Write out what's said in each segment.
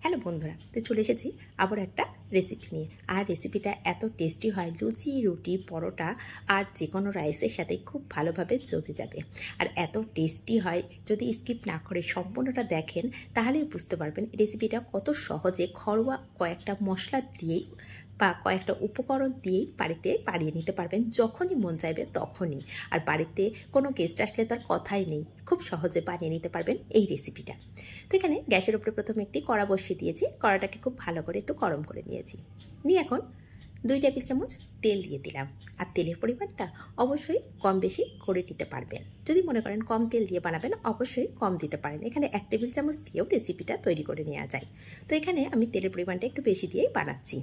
Hello বন্ধুরা, তো চলে এসেছি আবার একটা রেসিপি নিয়ে। আর রেসিপিটা এত টেস্টি হয়, লুচি, রুটি, পরোটা আর যে কোনো রাইসের সাথে খুব ভালোভাবে জমে যাবে। আর এত টেস্টি হয়, যদি স্কিপ না করে সম্পূর্ণটা দেখেন তাহলেই বুঝতে পারবেন রেসিপিটা কত সহজে ঘরোয়া কয়েকটা মশলা দিয়েই বা কয়েকটা উপকরণ দিয়েই বাড়িতে বানিয়ে নিতে পারবেন যখনই মন চাইবে তখনই। আর বাড়িতে কোনো গেস্ট আসলে তার কথাই নেই, খুব সহজে বানিয়ে নিতে পারবেন এই রেসিপিটা। তো এখানে গ্যাসের উপরে প্রথমে একটি কড়া বসিয়ে দিয়েছি, কড়াটাকে খুব ভালো করে একটু গরম করে নিয়েছি। নিয়ে এখন 2 টেবিল চামচ তেল দিয়ে দিলাম। আর তেলের পরিমাণটা অবশ্যই কম বেশি করে নিতে পারবেন। যদি মনে করেন কম তেল দিয়ে বানাবেন অবশ্যই কম দিতে পারেন। এখানে 1 টেবিল চামচ দিয়েও রেসিপিটা তৈরি করে নেওয়া যায়। তো এখানে আমি তেলের পরিমাণটা একটু বেশি দিয়েই বানাচ্ছি।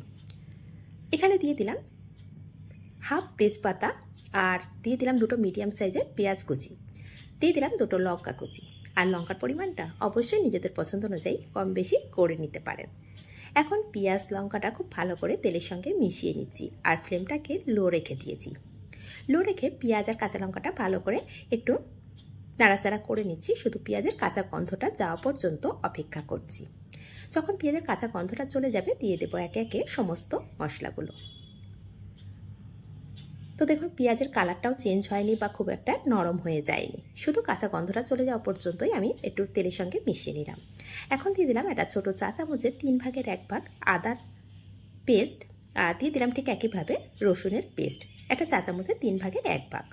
এখানে দিয়ে দিলাম হাফ তেজপাতা, আর দিয়ে দিলাম 2টো মিডিয়াম সাইজের পেঁয়াজ কুচি, দিয়ে দিলাম 2টো লঙ্কা কুচি। আর লঙ্কার পরিমাণটা অবশ্যই নিজেদের পছন্দ অনুযায়ী কম বেশি করে নিতে পারেন। এখন পেঁয়াজ লঙ্কাটা খুব ভালো করে তেলের সঙ্গে মিশিয়ে নিচ্ছি, আর ফ্লেমটাকে লো রেখে দিয়েছি। লো রেখে পেঁয়াজ আর কাঁচা লঙ্কাটা ভালো করে একটু নাড়াচাড়া করে নিচ্ছি, শুধু পেঁয়াজের কাঁচা গন্ধটা যাওয়া পর্যন্ত অপেক্ষা করছি। যখন পেঁয়াজের কাঁচা গন্ধটা চলে যাবে দিয়ে দেবো একে একে সমস্ত মশলাগুলো। তো দেখুন পেঁয়াজের কালারটাও চেঞ্জ হয়নি বা খুব একটা নরম হয়ে যায়নি, শুধু কাঁচা গন্ধটা চলে যাওয়া পর্যন্তই আমি একটু তেলের সঙ্গে মিশিয়ে নিলাম। এখন দিয়ে দিলাম একটা ছোটো চা চামচের 3 ভাগের 1 ভাগ আদার পেস্ট, আর দিয়ে দিলাম ঠিক একইভাবে রসুনের পেস্ট একটা চা চামচের 3 ভাগের 1 ভাগ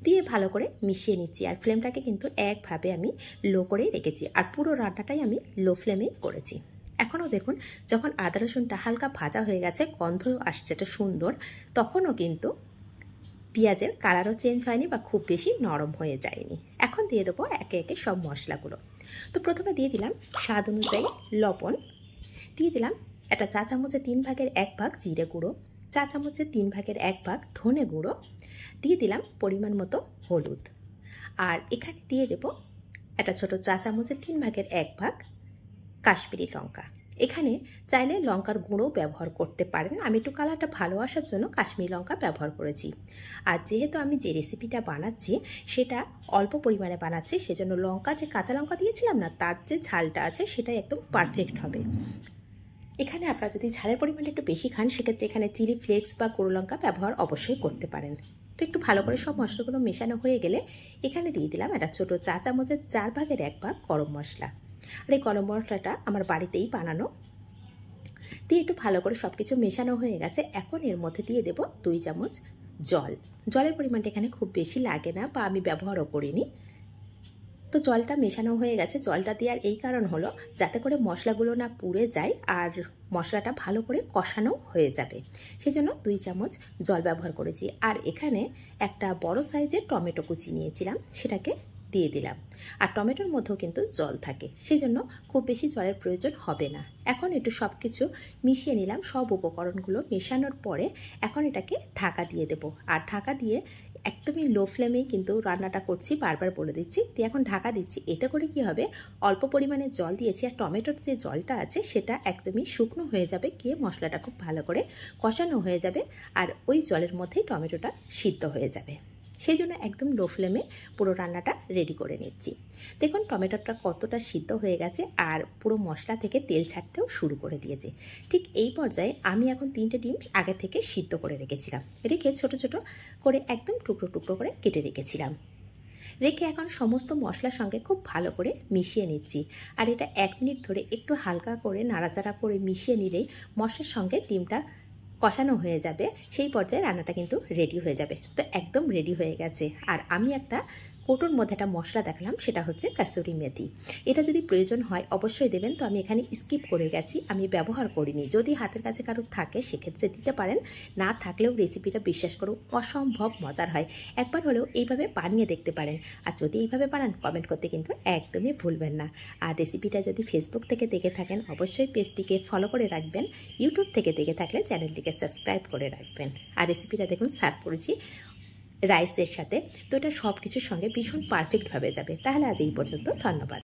দিয়ে ভালো করে মিশিয়ে নিচ্ছি। আর ফ্লেমটাকে কিন্তু একভাবে আমি লো করেই রেখেছি, আর পুরো রান্নাটাই আমি লো ফ্লেমেই করেছি। এখনও দেখুন যখন আদা রসুনটা হালকা ভাজা হয়ে গেছে, গন্ধ আসছে একটা সুন্দর, তখনও কিন্তু পেঁয়াজের কালারও চেঞ্জ হয়নি বা খুব বেশি নরম হয়ে যায়নি। এখন দিয়ে দেবো একে একে সব মশলাগুলো। তো প্রথমে দিয়ে দিলাম স্বাদ অনুযায়ী লবণ, দিয়ে দিলাম একটা চা চামচের 3 ভাগের 1 ভাগ জিরে গুঁড়ো, চা চামচের 3 ভাগের 1 ভাগ ধনে গুঁড়ো, দিয়ে দিলাম পরিমাণ মতো হলুদ। আর এখানে দিয়ে দেব একটা ছোটো চা চামচের 3 ভাগের 1 ভাগ কাশ্মীরি লঙ্কা। এখানে চাইলে লঙ্কার গুঁড়ো ব্যবহার করতে পারেন, আমি একটু কালারটা ভালো আসার জন্য কাশ্মীরি লঙ্কা ব্যবহার করেছি। আর যেহেতু আমি যে রেসিপিটা বানাচ্ছি সেটা অল্প পরিমাণে বানাচ্ছি, সেজন্য লঙ্কা যে কাঁচা লঙ্কা দিয়েছিলাম না, তার যে ঝালটা আছে সেটা একদম পারফেক্ট হবে। এখানে আপনারা যদি ঝালের পরিমাণটা একটু বেশি খান সেক্ষেত্রে এখানে চিলি ফ্লেক্স বা গুঁড়ো লঙ্কা ব্যবহার অবশ্যই করতে পারেন। তো একটু ভালো করে সব মশলাগুলো মেশানো হয়ে গেলে এখানে দিয়ে দিলাম একটা ছোটো চা চামচের 4 ভাগের 1 ভাগ গরম মশলা। আর এই গরম মশলাটা আমার বাড়িতেই বানানো, দিয়ে একটু ভালো করে সব কিছু মেশানো হয়ে গেছে। এখন এর মধ্যে দিয়ে দেব 2 চামচ জল। জলের পরিমাণটা এখানে খুব বেশি লাগে না বা আমি ব্যবহারও করিনি। তো জলটা মেশানো হয়ে গেছে, জলটা দেওয়ার এই কারণ হলো যাতে করে মশলাগুলো না পুড়ে যায় আর মশলাটা ভালো করে কষানো হয়ে যাবে, সেজন্য 2 চামচ জল ব্যবহার করেছি। আর এখানে একটা বড় সাইজের টমেটো কুচি নিয়েছিলাম, সেটাকে দিয়ে দিলাম। আর টমেটোর মধ্যেও কিন্তু জল থাকে, সেই জন্য খুব বেশি জলের প্রয়োজন হবে না। এখন একটু সব কিছু মিশিয়ে নিলাম, সব উপকরণগুলো মেশানোর পরে এখন এটাকে ঢাকা দিয়ে দেব। আর ঢাকা দিয়ে একদমই লো ফ্লেমেই কিন্তু রান্নাটা করছি, বারবার বলে দিচ্ছি। দিয়ে এখন ঢাকা দিচ্ছি, এতে করে কি হবে অল্প পরিমাণে জল দিয়েছি আর টমেটোর যে জলটা আছে সেটা একদমই শুকনো হয়ে যাবে, গিয়ে মশলাটা খুব ভালো করে কষানো হয়ে যাবে আর ওই জলের মধ্যেই টমেটোটা সিদ্ধ হয়ে যাবে। সেই জন্য একদম লো ফ্লেমে পুরো রান্নাটা রেডি করে নিচ্ছি। দেখুন টমেটোটা কতটা সিদ্ধ হয়ে গেছে আর পুরো মশলা থেকে তেল ছাড়তেও শুরু করে দিয়েছে। ঠিক এই পর্যায়ে আমি এখন 3টে ডিম আগে থেকে সিদ্ধ করে রেখেছিলাম, রেখে ছোট ছোট করে একদম টুকরো টুকরো করে কেটে রেখেছিলাম। রেখে এখন সমস্ত মশলার সঙ্গে খুব ভালো করে মিশিয়ে নিচ্ছি। আর এটা 1 মিনিট ধরে একটু হালকা করে নাড়াচাড়া করে মিশিয়ে নিলেই মশলার সঙ্গে ডিমটা কষানো হয়ে যাবে, সেই পর্যায়ে রান্নাটা কিন্তু রেডি হয়ে যাবে। তো একদম রেডি হয়ে গেছে। আর আমি একটা কৌটোর মধ্যে একটা মশলা দেখালাম, সেটা হচ্ছে কাসুরি মেথি। এটা যদি প্রয়োজন হয় অবশ্যই দেবেন, তো আমি এখানে স্কিপ করে গেছি, আমি ব্যবহার করিনি। যদি হাতের কাছে কারো থাকে সেক্ষেত্রে দিতে পারেন, না থাকলেও রেসিপিটা বিশ্বাস করুন অসম্ভব মজার হয়। একবার হলেও এইভাবে বানিয়ে দেখতে পারেন। আর যদি এইভাবে বানান কমেন্ট করতে কিন্তু একদমই ভুলবেন না। আর রেসিপিটা যদি ফেসবুক থেকে দেখে থাকেন অবশ্যই পেজটিকে ফলো করে রাখবেন, ইউটিউব থেকে দেখে থাকলে চ্যানেলটিকে সাবস্ক্রাইব করে রাখবেন। আর রেসিপিটা দেখুন সার্ভ করেছি রাইসের সাথে, তো এটা সব কিছুর সঙ্গে ভীষণ পারফেক্টভাবে যাবে। তাহলে আজ এই পর্যন্ত, ধন্যবাদ।